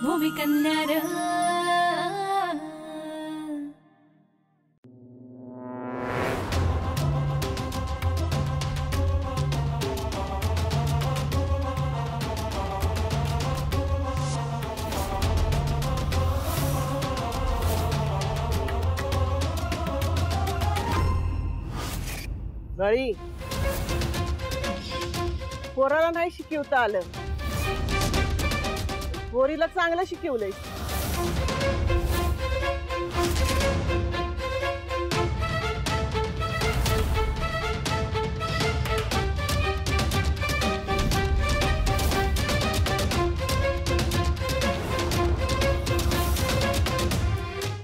भूमिकन्या रे. गळी पोराला नाही शिकवता आलं, पोरीला चांगलं शिकवलंय.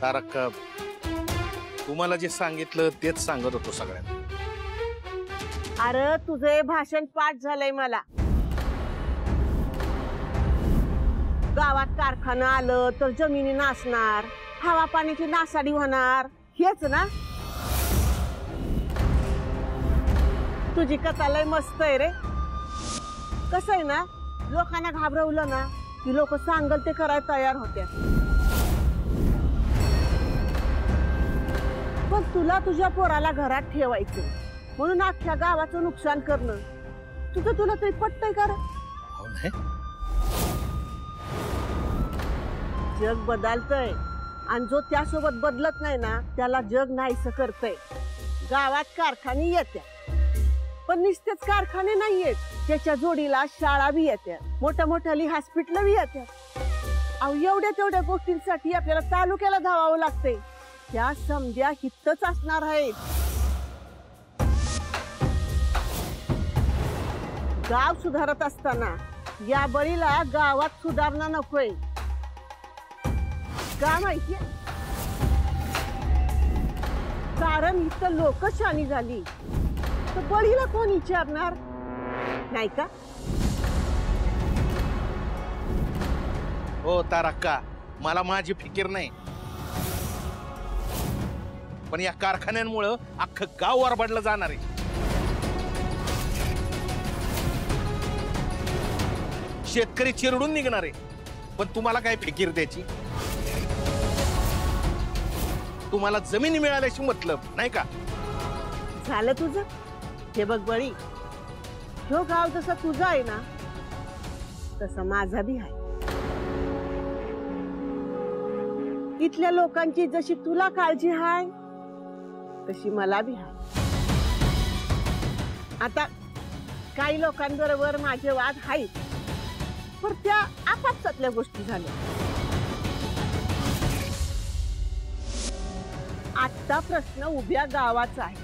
तारक, तुम्हाला जे सांगितलं तेच सांगत होतो सगळ्यांना. अरे तुझे भाषण पाठ झालंय मला. गावात कारखाना आलं तर जमिनी नासणार, हवा पाण्याची नासाडी होणार, हेच ना तुझी कथा. लय मस्त आहे रे. कसं आहे ना, लोकांना घाबरवलं ना की लोक सांगल ते करायला तयार होत्या. पण तुला तुझ्या पोराला घरात ठेवायचं म्हणून अख्ख्या गावाचं नुकसान करणं तुला तरी पटतंय का? हो नाही, जग बदलतय आणि जो त्यासोबत बदलत नाही ना त्याला जग नाहीसं करतय. गावात कारखाने येत्या पण नुसतेच कारखाने नाही येत, त्याच्या जोडीला शाळा बी येत्या, मोठ्या मोठ्याली हॉस्पिटल बी येत्या. अहो एवढ्या तेवढ्या गोष्टींसाठी आपल्याला तालुक्याला धावावं लागतंय. त्या समध्या हितच असणार आहेत. गाव सुधारत असताना या बळीला गावात सुधारणा नकोय का माहितीये? कारण इथं लोक शानी झाली तर बळीला कोण विचारणार नाही का? हो तारक्का, मला माझी फिकीर नाही, पण या कारखान्यांमुळं अख्खं गाव वरबडलं जाणार आहे. शेतकरी चिरडून निघणार आहे, पण तुम्हाला काय फिकीर त्याची? तुम्हाला जमीन मिळाल्याशी मतलब नाही का? झालं तुझं. हे बघ बळी, ह्यो गाव जसा तुझा आहे ना तसा माझा बी आहे. इथल्या लोकांची जशी तुला काळजी आहे तशी मला बी आहे. आता काही लोकांबरोबर माझे वाद आहेत, पण त्या आपापसातल्या गोष्टी झाल्या. आता प्रश्न उभ्या गावाचा आहे.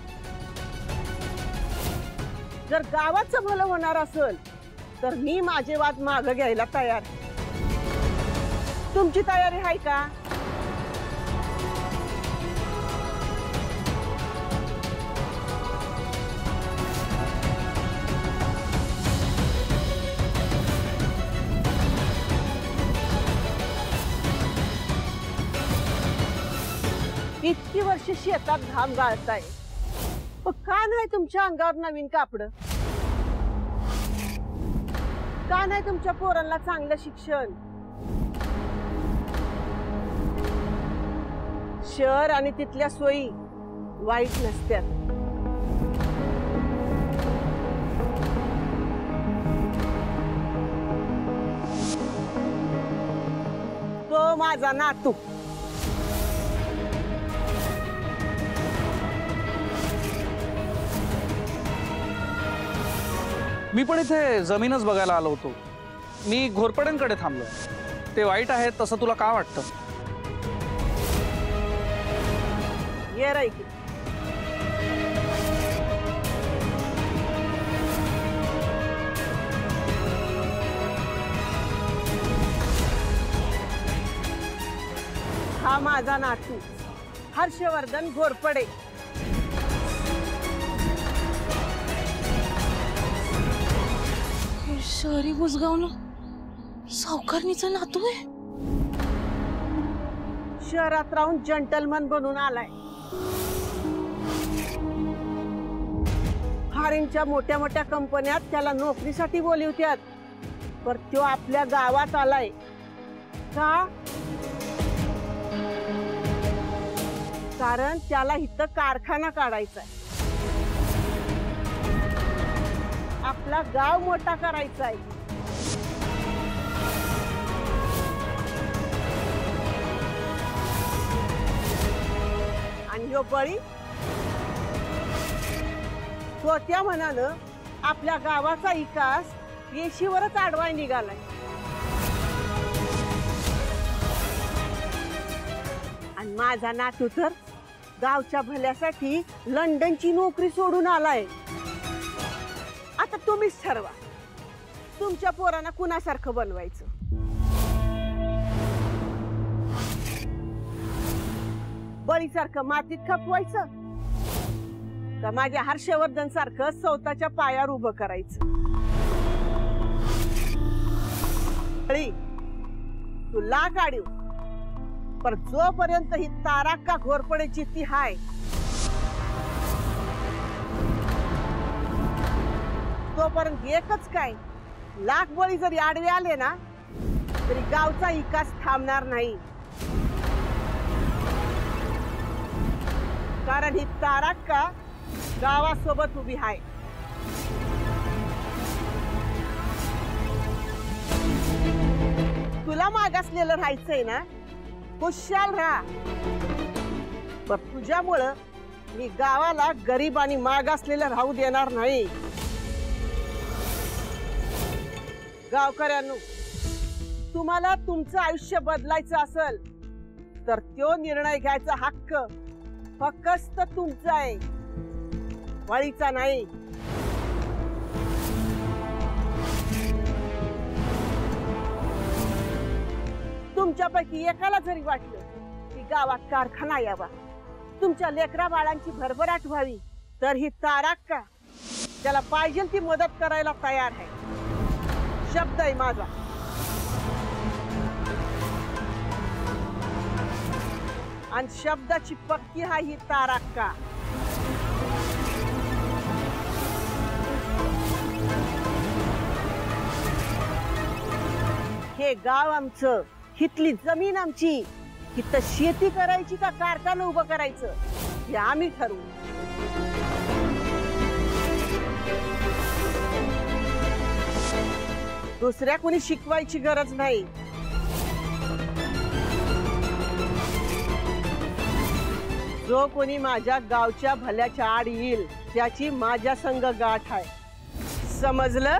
जर गावाचं भलं होणार असेल तर मी माझे वाद मागे घ्यायला तयार. तुमची तयारी आहे का? इतकी वर्ष शेतात घाम गाळताय, पण का नाही तुमच्या अंगावर नवीन कापड? का नाही तुमच्या पोरांना चांगलं शिक्षण? शहर आणि तिथल्या सोयी वाईट नसत्यात. तो माझा नातू. मी पण इथे जमीनच बघायला आलो होतो. मी घोरपड्यांकडे थांबलो. ते वाईट आहे तसं तुला का वाटतं? ये रे इकडे. हा माझा नातू हर्षवर्धन घोरपडे. शहरी बुजगावनं सावकारणीचा नातू आहे. शहरात राहून जंटलमन बनून आलाय. फॉरेनच्या मोठ्या मोठ्या कंपन्यात त्याला नोकरीसाठी बोलवत्यात, पर तो आपल्या गावात आलाय का? कारण त्याला इथं कारखाना काढायचा आहे, आपला गाव मोठा करायचा आहे. आणि ह्यो बळी त्या मनानं आपल्या गावाचा विकास येशीवरच आडवाय निघालाय. आणि माझा नातू तर गावच्या भल्यासाठी लंडनची नोकरी सोडून आलाय. आता तुम्हीच ठरवा तुमच्या पोरांना कुणासारखं बनवायचं. बळीसारखं मातीत खपवायचं का माझ्या हर्षवर्धन सारखं स्वतःच्या पायावर उभं करायचं. बळी तू ला काढीव, पर जोपर्यंत ही ताराक्का घोरपडेची ती हाय तोपर्यंत एकच काय, लाख बळी जरी आडवे आले ना तरी गावचा विकास थांबणार नाही. कारण ही ताराक्का गावासोबत उभी आहे. तुला मागासलेलं राहायचंय ना, खुशाल राहा. पण तुझ्यामुळं मी गावाला गरीब आणि मागासलेलं राहू देणार नाही. गावकऱ्यांनो, तुम्हाला तुमचं आयुष्य बदलायचं असेल तर तो निर्णय घ्यायचा हक्क फक्त तुमचा आहे, बळीचा नाही. तुमच्यापैकी एकाला जरी वाटलं की गावात कारखाना यावा, तुमच्या लेकरा बाळांची भरभराट व्हावी, तर ही ताराक्का त्याला पाहिजे ती मदत करायला तयार आहे. शब्द आहे माझा. आणि शब्दाची पक्की आहे ही ताराक्का. हे गाव आमचं, हितली जमीन आमची. इथं शेती करायची का कारखाना उभं करायचं हे आम्ही ठरवू. दुसऱ्या कोणी शिकवायची गरज नाही. जो कोणी माझ्या गावच्या भल्याच्या आड येईल त्याची माझ्या संग गाठ आहे. समजलं?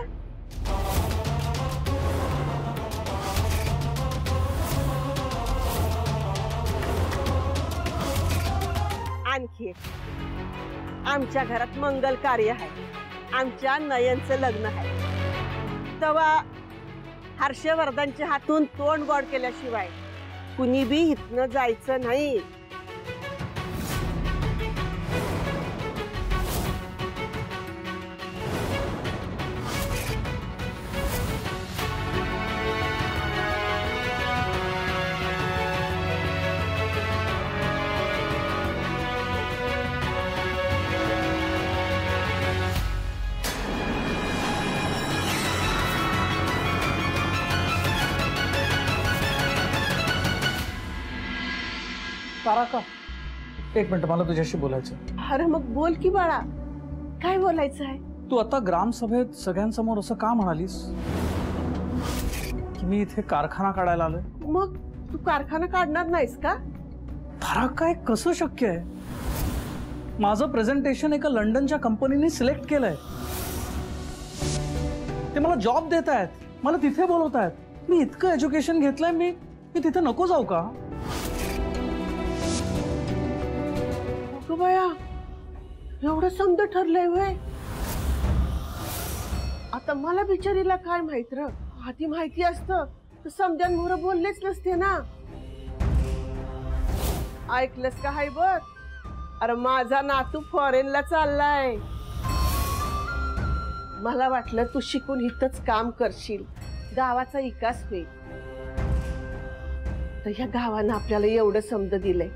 आणखी आमच्या घरात मंगल कार्य आहे. आमच्या नयनचं लग्न आहे. तेव्हा हर्षवर्धनच्या हातून तोंड गोड केल्याशिवाय कुणी बी इथनं जायचं नाही. ताराक्का, एक मिनिट, मला तुझ्याशी बोलायचं. अरे मग बोल की बाळा, काय बोलायचं आहे? तू आता ग्रामसभेत सगळ्यांसमोर असं का म्हणालीस की मी इथे कारखाना काढायला आलोय? मग तू कारखाना काढणार नाहीस का? ताराक्का, हे कसं शक्य आहे? माझं प्रेझेंटेशन एका लंडनच्या कंपनीने सिलेक्ट केलंय. ते मला जॉब देत आहेत, मला तिथे बोलवत आहेत. मी इतकं एज्युकेशन घेतलंय, मी तिथे नको जाऊ का? बया, एवढं समज ठरलंय वय. आता मला बिचारीला काय माहित र? आधी माहिती असतं तर समजांवर बोललेच नसते ना. ऐकलंस का हाय बघ, अरे माझा नातू फॉरेनला चाललाय. मला वाटलं तू शिकून इथंच काम करशील, गावाचा विकास होईल. तर ह्या गावानं आपल्याला एवढं समज दिलंय,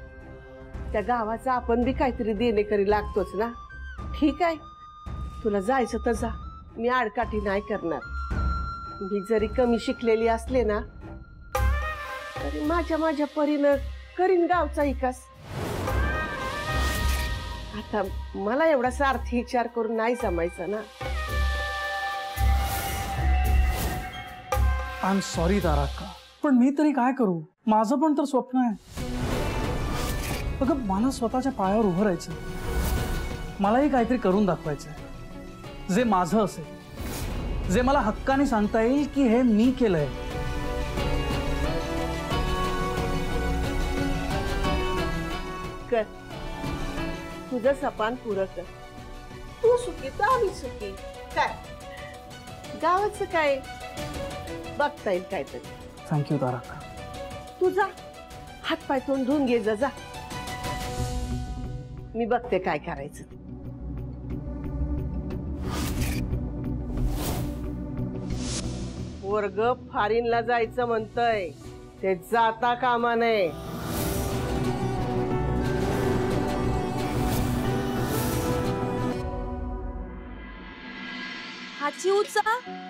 त्या गावाचा आपण बी काहीतरी देणेकरी लागतोच ना. ठीक आहे, तुला जायचं तर जा, मी आडकाठी नाही करणार. मी जरी कमी शिकलेली असले ना तरी माझ्या परीनं करीन गावचा विकास. आता मला एवढा सारखी विचार करून नाही जमायचं ना. आय एम सॉरी तारका, पण मी तरी काय करू? माझं पण तर स्वप्न आहे. अगं मला स्वतःच्या पायावर उभं राहायचं, मलाही काहीतरी करून दाखवायचं जे माझं असेल, जे मला हक्काने सांगता येईल की हे मी केलंय. कर तुझं सपान पुरं कर. तू सुखी तर आम्ही सुखी. काय गावाचं काय बघता येईल काहीतरी. थँक्यू तारका. तुझा हातपाय तोंड धुवून घे जा. मी बघते काय करायचं. वर्ग फॉरिनला जायचं म्हणतय, ते जाता कामा नये. हा चिवचा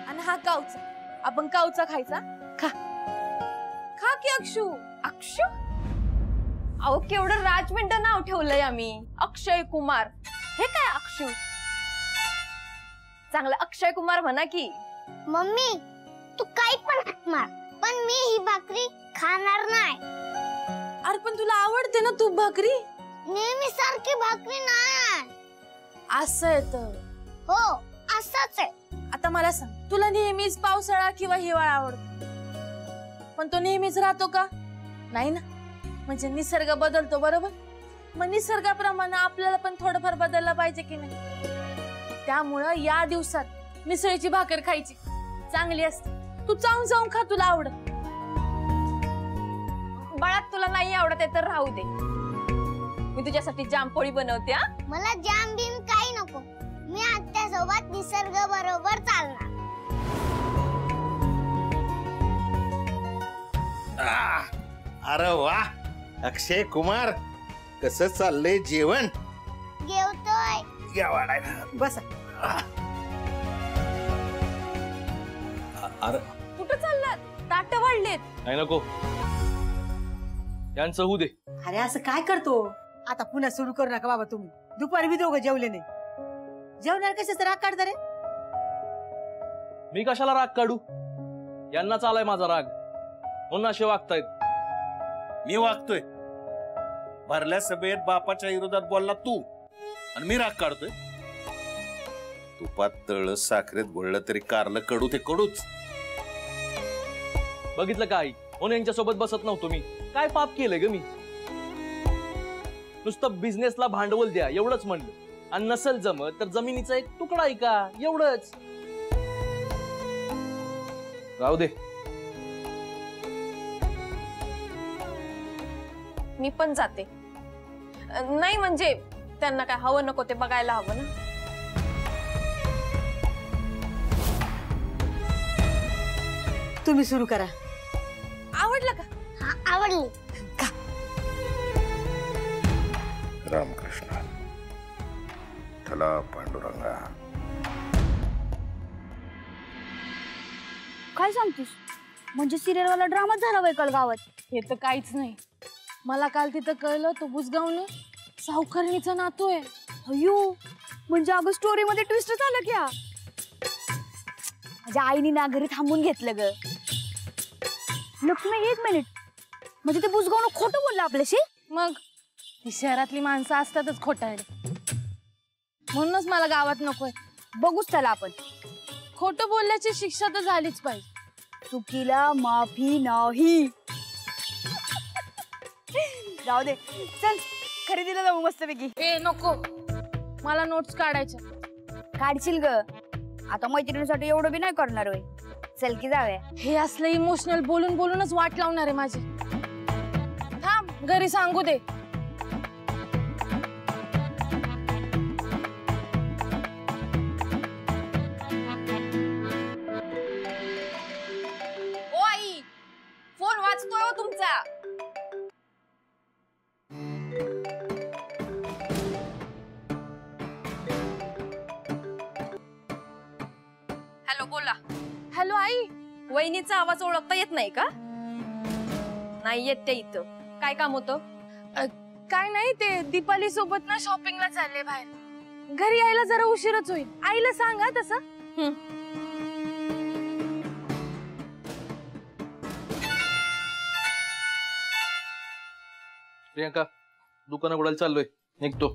आणि हा कावचा. आपण कावचा खायचा. खा खा की अक्षू. अक्षू? अहो केवढं राजमिंट नाव ठेवलंय आम्ही. अक्षय कुमार. हे काय अक्षू? चांगलं अक्षय कुमार म्हणा की. मम्मी तू काही पण हाक मार, पण मी ही भाकरी खाणार नाही. अरे पण तुला आवडते ना तूप भाकरी? नेहमी सारखी भाकरी नाही. असं आहे तर. हो असंच आहे. आता मला सांग, तुला नेहमीच पावसाळा किंवा हिवाळा आवडतो, पण तो नेहमीच राहतो का? नाही ना. म्हणजे निसर्ग बदलतो बरोबर. मग निसर्गाप्रमाणे आपल्याला पण थोडंफार बदललं पाहिजे की नाही. त्यामुळं या दिवसात मिसळीची भाकर खायची चांगली असते. तू चावून चावून खा, तुला आवडत. बाळात तुला नाही आवडत आहे तर राहू दे, मी तुझ्यासाठी जामपोळी बनवते. हा मला जाम बिम काही नको. मी आत्या सोबत निसर्ग बरोबर चालणार. अरे वा अक्षय कुमार, कसं चाललंय जेवण? जेवतोय. या वाढायला बसा. अरे कुठं चाललात? ताट वाढलेत. नाही नको, यांचं होऊ दे. अरे असं काय करतो? आता पुन्हा सुरू करू नका बाबा. तुम्ही दुपारी बी दोघं जेवले नाही. जेवणार कशाचा राग काढता रे? मी कशाला राग काढू? यांनाच आलाय माझा राग, म्हणून असे वागतायत. मी वागतोय? भरल्या सभेत बापाच्या विरोधात बोलला तू आणि मी राग काढतोय? तुपात तळ साखरेत घोळलं तरी कारलं कडू ते कडूच. बघितलं का आई, म्हणून यांच्यासोबत बसत नव्हतो मी. काय पाप केलंय ग मी? नुसतं बिझनेसला भांडवल द्या एवढंच म्हणलं, आणि नसेल जमत तर जमिनीचा एक तुकडा ऐका, एवढंच. राहू दे. मी पण जाते. नाही म्हणजे त्यांना काय हवं नको ते बघायला हवं ना. तुम्ही सुरू करा. आवडलं का? हा आवडली. रामकृष्ण ठला पांडुरंगा. काय सांगतीस? म्हणजे सिरियल वाला ड्रामा झाला वय काल गावात? हे तर काहीच नाही. मला काल तिथं कळलं तो बुजगावनं सावकारणीचा नातू आहे. अयो, म्हणजे अगं स्टोरी मध्ये ट्विस्ट झालं क्या? माझ्या आईने ना घरी थांबून घेतलं ग. लक्ष्मी एक मिनिट, म्हणजे ते बुजगावनं खोटं बोललं आपल्याशी? मग ती शहरातली माणसं असतातच खोटारडे, म्हणूनच मला गावात नकोय. बघूच त्याला आपण. खोटं बोलल्याची शिक्षा तर झालीच पाहिजे. चुकीला माफी नाही. जाऊ दे, चल खरेदीला जाऊ मस्तपैकी. ए नको, मला नोट्स काढायच्या. काढशील ग, आता मैत्रिणीसाठी एवढं बी नाही करणार होय. चल की जाऊया. हे असलं इमोशनल बोलून बोलूनच वाट लावणार आहे माझी. थांब, घरी सांगू दे. ओ आई, फोन वाजतोय हो तुमचा. हॅलो बोला. हॅलो आई. वहिनीचा आवाज ओळखता येत नाही का? नाही येत ते इथं. काय काम होतं? काय नाही, ते दीपाली सोबत ना शॉपिंगला चालले बाहेर. घरी यायला जरा उशीरच होईल. आईला सांगा तसं. प्रियंका, दुकान उघडायला चाललोय, निघतो.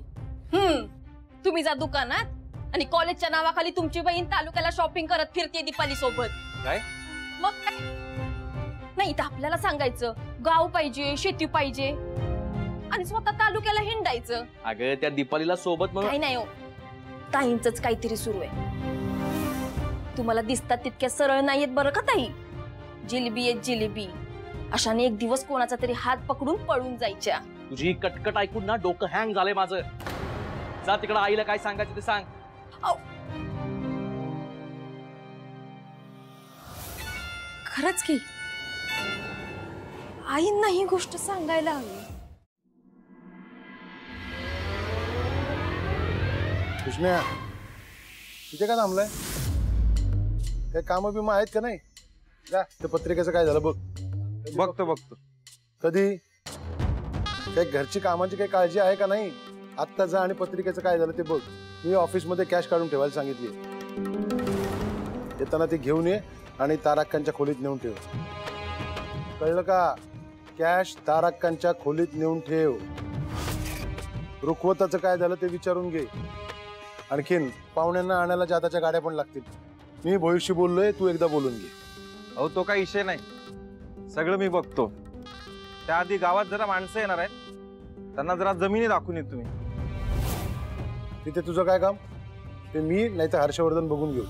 तुम्ही जा दुकानात आणि कॉलेजच्या नावाखाली तुमची बहीण तालुक्याला शॉपिंग करत फिरते दीपाली सोबत. काय? मग काय? नाही तर आपल्याला सांगायचं गाव पाहिजे, शेती पाहिजे आणि स्वतः तालुक्याला हिंडायचं. अगं त्या दीपालीला सोबत म्हणून काही नाही हो, ताईंचंच काहीतरी सुरू आहे. तुम्हाला दिसतात तितक्या सरळ नाहीयेत बरं का ताई. जिलेबी आहेत जिलेबी. अशाने एक दिवस कोणाचा तरी हात पकडून पळून जायच्या. तुझी कटकट ऐकून ना डोकं हँग झालंय माझं. जा तिकडे आईला काय सांगायचं ते सांग. खरंच की आईंना ही गोष्ट सांगायला हवी. कृष्णा, तिथे काय थांबलाय? काही काम बिम आहेत का नाही? जा त्या पत्रिकेचं काय झालं बघ. बघतो. कधी काही घरची कामाची काही काळजी आहे का नाही? आत्ता जा आणि पत्रिकेचं काय झालं ते बघ. मी ऑफिसमध्ये कॅश काढून ठेवायला सांगितली. येताना ते घेऊन ये आणि ताराक्कांच्या खोलीत नेऊन ठेव. कळलं का? कॅश ताराक्कांच्या खोलीत नेऊन ठेव. रुखवताचं काय झालं ते विचारून घे. आणखीन पाहुण्यांना आणायला जाताच्या गाड्या पण लागतील. मी भविष्य बोललोय, तू एकदा बोलून घे. अहो तो काही विषय नाही, सगळं मी बघतो. त्याआधी गावात जरा माणसं येणार आहेत, त्यांना जरा जमिनी दाखवून येत तुम्ही. तिथे तुझं काय काम? ते मी नाही तर हर्षवर्धन बघून घेऊ.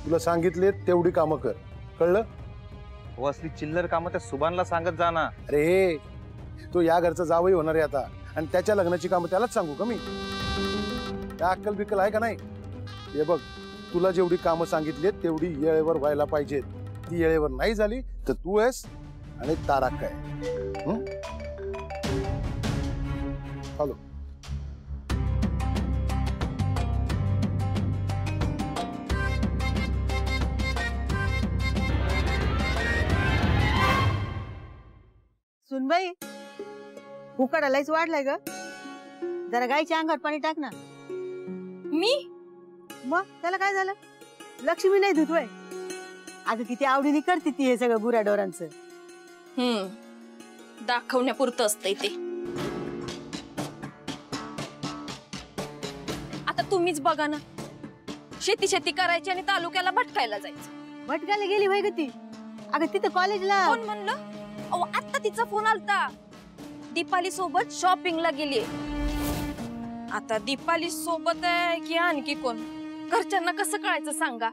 तुला सांगितले तेवढी कामं कर. कळलं? हो, असली चिल्लर कामं त्या सुभानला सांगत जा ना. अरे तो या घरचा जावई होणार आहे आता, आणि त्याच्या लग्नाची कामं त्यालाच सांगू का मी? त्या अक्कल बिक्कल आहे का नाही? हे बघ, तुला जेवढी कामं सांगितली तेवढी येळेवर व्हायला पाहिजेत. ती येळेवर नाही झाली तर तू आहेस आणि ताराक्का आहे. हॅलो. सुनबाई, उकाडा लयच वाढलाय ग. जरा गायच्या अंगावर पाणी टाक ना. मी मग त्याला काय झालं? लक्ष्मी नाही धुतोय. अगं किती आवडीने करते ती हे सगळं गुराढोरांचं. दाखवण्यापुरतं असतंय ते. आता तुम्हीच बघा ना, शेती करायची आणि तालुक्याला भटकायला जायचं. भटकायला गेली होय ग ती? अगं तिथं कॉलेजला. कोण म्हणलं? अहो आता तिचा फोन आलता. दीपाली सोबत शॉपिंगला गेली. आता दीपाली सोबत आहे की आणखी कोण? घरच्यांना कसं कळायचं सांगा?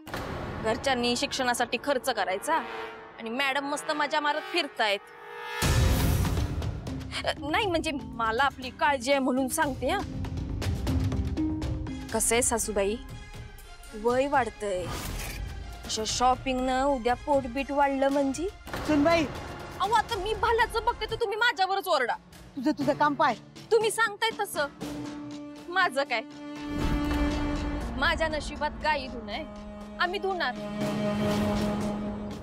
घरच्यांनी शिक्षणासाठी खर्च करायचा आणि मॅडम मस्त मजा मारत फिरतायत. नाही म्हणजे मला आपली काळजी आहे म्हणून सांगते. हा कसं आहे सासूबाई, वय वाढतंय. अशा शॉपिंग न उद्या पोटबीट वाढलं म्हणजे. सुनबाई, अहो आता मी भल्याचं बघते तर तुम्ही माझ्यावरच ओरडा. तुझं काम पाय. तुम्ही सांगताय तसं. माझं काय? माझ्या नशिबात गाई धुणं, आम्ही धुणार.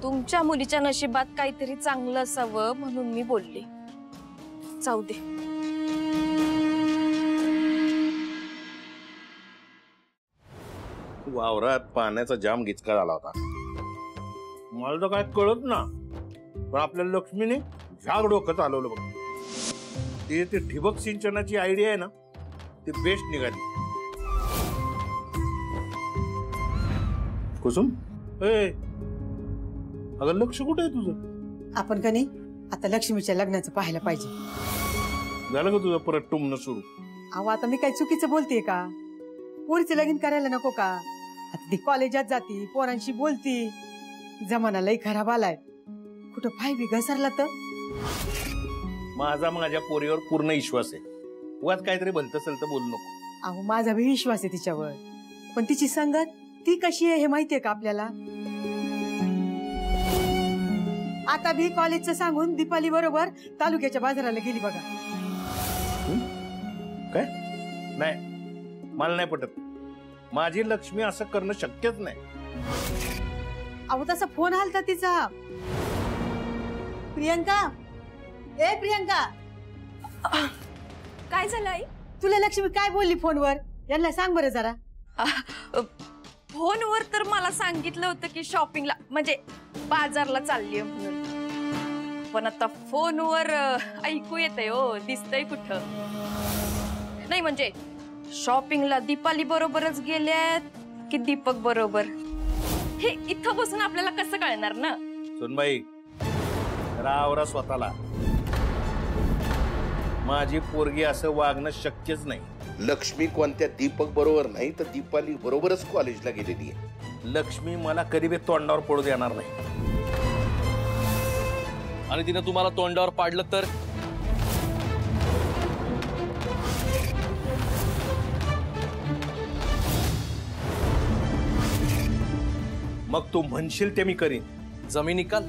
तुमच्या मुलीच्या नशिबात काहीतरी चांगलं असावं म्हणून मी बोलले. जाऊ दे. वावरात पाण्याचा जाम गिचका झाला होता. मला तर काय कळत ना, पण आपल्या लक्ष्मीने झाग डोकं चालवलं बघ. ते ठिबक सिंचनाची आयडिया आहे ना, ती बेस्ट निघाली. कुसुम, अगं लक्ष कुठे आहे तुझं? आपण का नाही आता लक्ष्मीच्या लग्नाचं पाहायला पाहिजे. झालं का तुझं परत टुमणं सुरू? अहो आता मी काही चुकीचं बोलतेय का? पोरीचं लगीन करायला नको का? आता ती कॉलेजात जाती, पोरांशी बोलती. जमाना लई खराब आलाय. कुठं पाय बी घसरला तर? माझ्या पोरीवर पूर्ण विश्वास आहे. उगाच काहीतरी भलत असेल तर बोलू नको. अहो माझा बी विश्वास आहे तिच्यावर, पण तिची संगत ती कशी आहे हे माहितीये का आपल्याला? आता बी कॉलेजचं सांगून दीपाली बरोबर तालुक्याच्या बाजाराला गेली बघा. काय? नाही, मला नाही पटत. माझी लक्ष्मी असं करणं शक्यच नाही. अहो तसा फोन आलता तिचा. प्रियंका, ए प्रियंका, काय झालं आई? तुला लक्ष्मी काय बोलली फोनवर? यांना सांग बरं जरा. फोनवर तर मला सांगितलं होतं की शॉपिंगला म्हणजे बाजारला चालली म्हणून, पण आता फोनवर ऐकू येतंय हो, दिसतंय कुठं नाही. म्हणजे शॉपिंगला दीपाली बरोबरच गेल्यात की दीपक बरोबर, हे इथं बसून आपल्याला कसं कळणार ना? सुनबाई, रावरा स्वतःला. माझी पोरगी असं वागणं शक्यच नाही. लक्ष्मी कोणत्या दीपक बरोबर नाही तर दीपाली बरोबरच कॉलेजला गेलेली आहे. लक्ष्मी मला कधी बी तोंडावर पडू देणार नाही. आणि तिने तुम्हाला तोंडावर पाडलं तर? मग तू म्हणशील ते मी करीन. जमीन निकाल.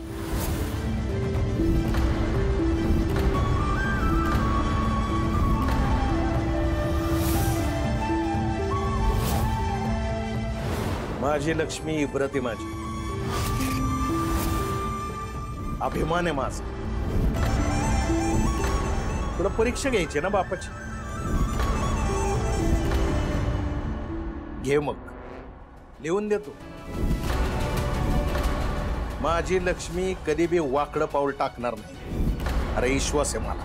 माझी लक्ष्मी इब्रत आहे, माझी अभिमान आहे माझा. तुला परीक्षा घ्यायची ना बापाची, घे मग, लिहून देतो. माझी लक्ष्मी कधी बी वाकडं पाऊल टाकणार नाही. अरे विश्वास आहे मला.